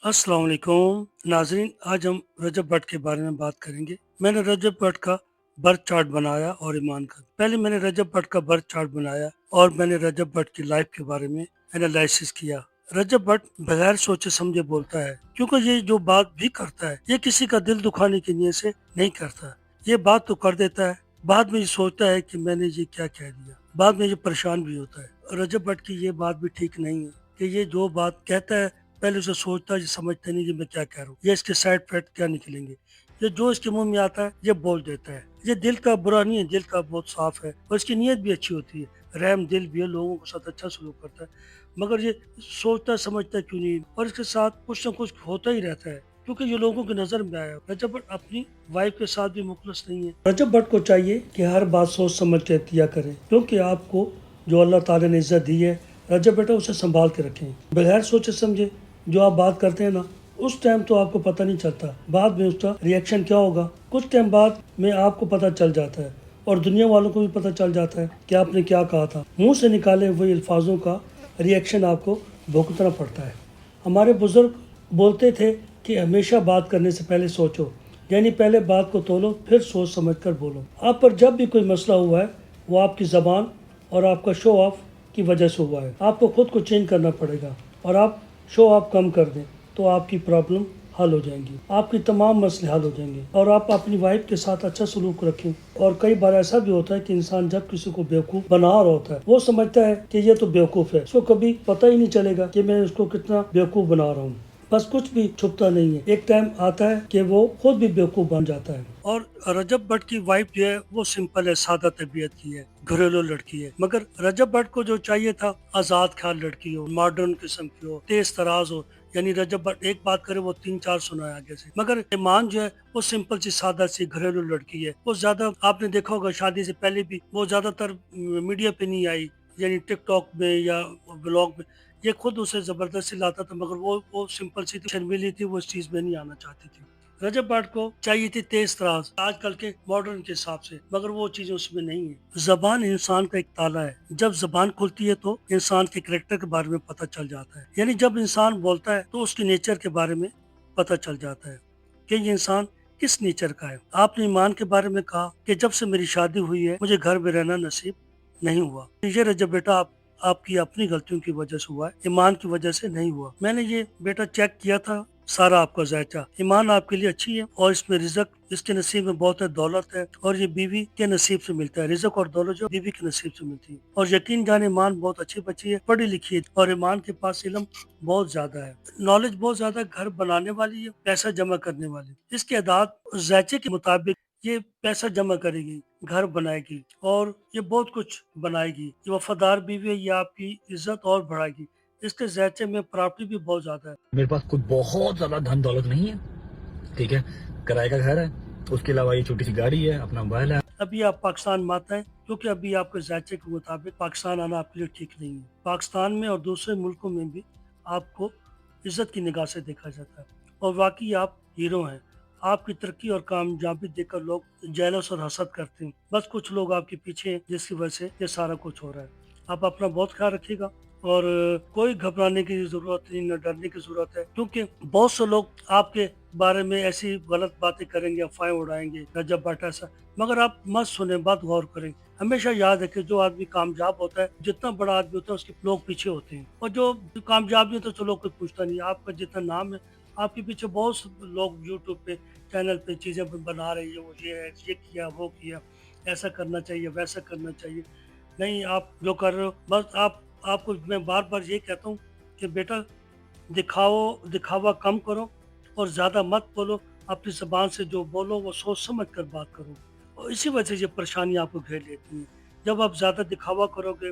अस्सलाम वालेकुम नाजरीन, आज हम रजब भट्ट के बारे में बात करेंगे। मैंने रजब भट्ट का बर्थ चार्ट बनाया और ईमान का। पहले मैंने रजब भट्ट का बर्थ चार्ट बनाया और मैंने रजब भट्ट की लाइफ के बारे में एनालिसिस किया। रजब भट्ट बगैर सोचे समझे बोलता है, क्योंकि ये जो बात भी करता है ये किसी का दिल दुखाने की नीयत से नहीं करता। ये बात तो कर देता है, बाद में ये सोचता है कि मैंने ये क्या कह दिया, बाद में ये परेशान भी होता है। रजब भट्ट की ये बात भी ठीक नहीं है कि ये जो बात कहता है पहले उसे सोचता है, ये समझता नहीं कि मैं क्या कह रहा हूँ, ये इसके साइड इफेक्ट क्या निकलेंगे। ये जो इसके मुंह में आता है ये बोल देता है। ये दिल का बुरा नहीं है, दिल का बहुत साफ है और इसकी नीयत भी अच्छी होती है, रहम दिल भी है, लोगों के साथ अच्छा सलूक करता है। मगर ये सोचता समझता क्यों नहीं, और इसके साथ कुछ ना कुछ होता ही रहता है, क्योंकि ये लोगों की नजर में आया। रजब भट्ट अपनी वाइफ के साथ भी मुखलस नहीं है। रजब भट्ट को चाहिए कि हर बात सोच समझ के किया करें, क्योंकि आपको जो अल्लाह ताला ने इज्जत दी है, रजब बेटा उसे संभाल के रखें। बगैर सोचे समझे जो आप बात करते हैं ना, उस टाइम तो आपको पता नहीं चलता, बाद में उसका रिएक्शन क्या होगा कुछ टाइम बाद में आपको पता चल जाता है, और दुनिया वालों को भी पता चल जाता है कि आपने क्या कहा था। मुंह से निकाले हुए अल्फाजों का रिएक्शन आपको भुगतना पड़ता है। हमारे बुजुर्ग बोलते थे कि हमेशा बात करने से पहले सोचो, यानी पहले बात को तोलो फिर सोच समझ कर बोलो। आप पर जब भी कोई मसला हुआ है वो आपकी ज़बान और आपका शो ऑफ की वजह से हुआ है। आपको खुद को चेंज करना पड़ेगा, और आप शो ऑफ कम कर दें तो आपकी प्रॉब्लम हल हो जाएंगी, आपकी तमाम मसले हल हो जाएंगे। और आप अपनी वाइफ के साथ अच्छा सलूक रखें। और कई बार ऐसा भी होता है कि इंसान जब किसी को बेवकूफ़ बना रहा होता है, वो समझता है कि ये तो बेवकूफ़ है, उसको कभी पता ही नहीं चलेगा कि मैं उसको कितना बेवकूफ़ बना रहा हूँ। बस कुछ भी छुपता नहीं है, एक टाइम आता है कि वो खुद भी बेवकूफ़ बन जाता है। और रजब भट्ट की वाइफ जो है वो सिंपल है, सादा तबीयत की है, घरेलू लड़की है। मगर रजब भट्ट को जो चाहिए था, आजाद ख्याल लड़की हो, मॉडर्न किस्म की हो, तेज तराज हो, यानी रजब भट्ट एक बात करे वो तीन चार सुनाए आगे से। मगर ईमान जो है वो सिंपल सी सादा सी घरेलू लड़की है। वो ज्यादा आपने देखा होगा शादी से पहले भी वो ज्यादातर मीडिया पे नहीं आई, यानी टिकटॉक में या ब्लॉग में। ये खुद उसे जबरदस्ती लाता था, मगर वो सिंपल सी शर्मीली थी, वो इस चीज में नहीं आना चाहती थी। रजब भट्ट को चाहिए थी तेज तराज आजकल के मॉडर्न के हिसाब से, मगर वो चीजें उसमें नहीं है। जबान इंसान का एक ताला है, जब जबान खुलती है तो इंसान के करेक्टर के बारे में पता चल जाता है। यानी जब इंसान बोलता है तो उसके नेचर के बारे में पता चल जाता है कि ये इंसान किस नेचर का है। आपने ईमान के बारे में कहा कि जब से मेरी शादी हुई है मुझे घर में रहना नसीब नहीं हुआ। ये रजब बेटा आपकी अपनी गलतियों की वजह से हुआ है, ईमान की वजह से नहीं हुआ। मैंने ये बेटा चेक किया था, सारा आपका जायचा। ईमान आपके लिए अच्छी है और इसमें रिजक इसके नसीब में बहुत है, दौलत है, और ये बीवी के नसीब से मिलता है। रिजक और दौलत जो बीवी के नसीब से मिलती है। और यकीन जाने ईमान बहुत अच्छी बच्ची है, पढ़ी लिखी है, और ईमान के पास इल्म बहुत ज्यादा है, नॉलेज बहुत ज्यादा, घर बनाने वाली है, पैसा जमा करने वाली। इसके आदात जायचे के मुताबिक ये पैसा जमा करेगी, घर बनाएगी, और ये बहुत कुछ बनाएगी। ये वफादार बीवी है, ये आपकी इज्जत और बढ़ाएगी। इसके ज़ैचे में प्रॉपर्टी भी बहुत ज्यादा है। मेरे पास कुछ बहुत ज्यादा धन दौलत नहीं है, ठीक है, किराए का घर है, उसके अलावा ये छोटी सी गाड़ी है, अपना मोबाइल है। अभी आप पाकिस्तान में आते हैं, क्योंकि अभी आपके ज़ायचे के मुताबिक पाकिस्तान आना आपके लिए ठीक नहीं है। पाकिस्तान में और दूसरे मुल्कों में भी आपको इज्जत की निगाह से देखा जाता है, और वाकई आप हीरो हैं। आपकी तरक्की और कामयाबी देखकर लोग जेलस और हसद करते हैं। बस कुछ लोग आपके पीछे हैं, जिसकी वजह से ये सारा कुछ हो रहा है। आप अपना बहुत ख्याल रखिएगा, और कोई घबराने की जरूरत नहीं, न डरने की जरूरत है, क्योंकि बहुत से लोग आपके बारे में ऐसी गलत बातें करेंगे, अफवाहें उड़ाएंगे, रजब भट्ट ऐसा। मगर आप मत सुने, बात गौर करें। हमेशा याद रखें, जो आदमी कामयाब होता है, जितना बड़ा आदमी होता है उसके लोग पीछे होते हैं, और जो कामयाब नहीं होता तो लोग कोई पूछता नहीं। आपका जितना नाम है, आपके पीछे बहुत से लोग यूट्यूब पे चैनल पे चीजें बना रहे हैं, वो ये है, ये किया, वो किया, ऐसा करना चाहिए, वैसा करना चाहिए। नहीं, आप जो कर रहे हो, बस आपको मैं बार बार ये कहता हूँ कि बेटा दिखावा कम करो और ज़्यादा मत बोलो। अपनी ज़बान से जो बोलो वो सोच समझ कर बात करो, और इसी वजह से ये परेशानी आपको घेर लेती है। जब आप ज़्यादा दिखावा करोगे,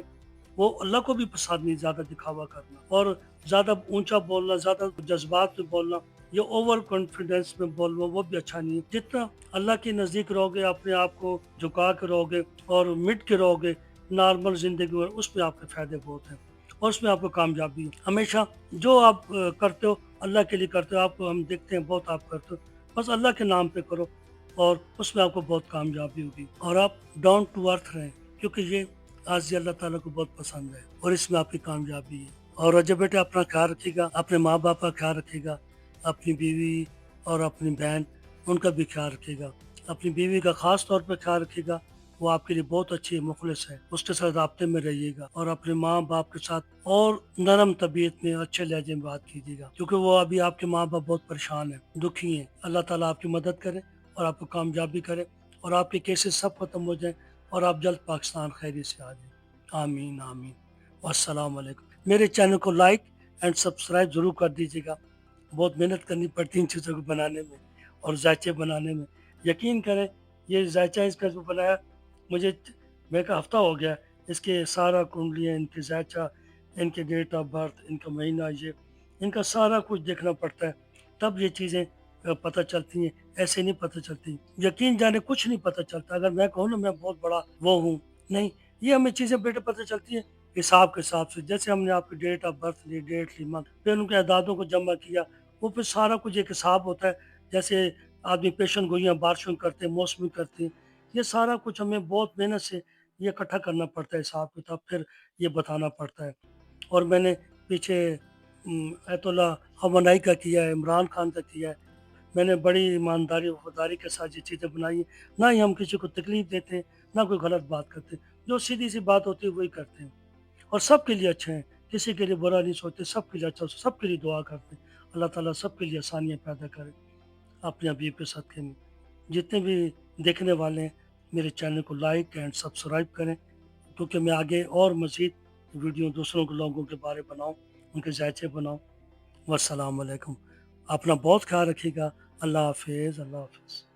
वो अल्लाह को भी पसंद नहीं ज़्यादा दिखावा करना, और ज़्यादा ऊंचा बोलना, ज़्यादा जज्बात में बोलना, ये ओवर कॉन्फिडेंस में बोलना, वो भी अच्छा नहीं है। जितना अल्लाह के नज़दीक रहोगे, अपने आप को झुका के रहोगे और मिट के रहोगे नॉर्मल ज़िंदगी में, उसमें आपके फ़ायदे बहुत हैं, और उसमें आपको कामयाबी है। हमेशा जो आप करते हो अल्लाह के लिए करते हो। आपको हम देखते हैं बहुत आप करते हो, बस अल्लाह के नाम पे करो, और उसमें आपको बहुत कामयाबी होगी। और आप डाउन टू अर्थ रहें, क्योंकि ये आज अल्लाह ताला को बहुत पसंद है, और इसमें आपकी कामयाबी है। और रजब बेटे अपना ख्याल रखिएगा, अपने माँ बाप का ख्याल रखिएगा, अपनी बीवी और अपनी बहन, उनका भी ख्याल रखिएगा। अपनी बीवी का ख़ास तौर पे ख्याल रखिएगा, वो आपके लिए बहुत अच्छी है, मुखलिस है, उसके साथ राब्ते में रहिएगा और अपने माँ बाप के साथ और नरम तबीयत में अच्छे लहजे में बात कीजिएगा, क्योंकि वो अभी आपके माँ बाप बहुत परेशान हैं, दुखी हैं। अल्लाह ताला आपकी मदद करे और आपको कामयाबी करे और आपके केसेस सब खत्म हो जाएं और आप जल्द पाकिस्तान खैरियत से आ जाएं। आमीन आमीन। अस्सलाम वालेकुम। मेरे चैनल को लाइक एंड सब्सक्राइब जरूर कर दीजिएगा। बहुत मेहनत करनी पड़ती है इन चीज़ों को बनाने में और जायचे बनाने में। यकीन करें, ये जायचा इसका जो बनाया, मुझे मेरे का हफ्ता हो गया, इसके सारा कुंडलियाँ, इनके जायचा, इनके डेट ऑफ बर्थ, इनका महीना, ये इनका सारा कुछ देखना पड़ता है, तब ये चीज़ें पता चलती हैं, ऐसे नहीं पता चलती। यकीन जाने कुछ नहीं पता चलता। अगर मैं कहूँ ना मैं बहुत बड़ा वो हूँ, नहीं, ये हमें चीज़ें बेटे पता चलती हैं हिसाब के हिसाब से। जैसे हमने आपकी डेट ऑफ बर्थ ली, डेट ली, मंथ, फिर उनके अदादों को जमा किया, वो फिर सारा कुछ एक हिसाब होता है। जैसे आदमी पेशन गोइयाँ बारिशों करते हैं, मौसमी करते हैं, ये सारा कुछ हमें बहुत मेहनत से ये इकट्ठा करना पड़ता है हिसाब किताब, फिर ये बताना पड़ता है। और मैंने पीछे आयतुल्लाह खamenei का किया है, इमरान खान का किया है। मैंने बड़ी ईमानदारी वफादारी के साथ ये चीज़ें बनाई हैं। ना ही हम किसी को तकलीफ देते हैं, ना कोई गलत बात करते हैं। जो सीधी सी बात होती है वही करते हैं और सबके लिए अच्छे हैं, किसी के लिए बुरा नहीं सोचते, सबके लिए अच्छा, सबके लिए दुआ करते हैं। अल्लाह ताला सबके लिए आसानियाँ पैदा करे अपने हबीब के सदक़े में। जितने भी देखने वाले हैं, मेरे चैनल को लाइक एंड सब्सक्राइब करें, क्योंकि मैं आगे और मज़ीद वीडियो दूसरों के लोगों के बारे बनाऊँ, उनके जायचे बनाऊँ। वस्सलाम वालेकुम। अपना बहुत ख्याल रखिएगा। अल्लाह हाफ़िज़, अल्लाह हाफ़िज़।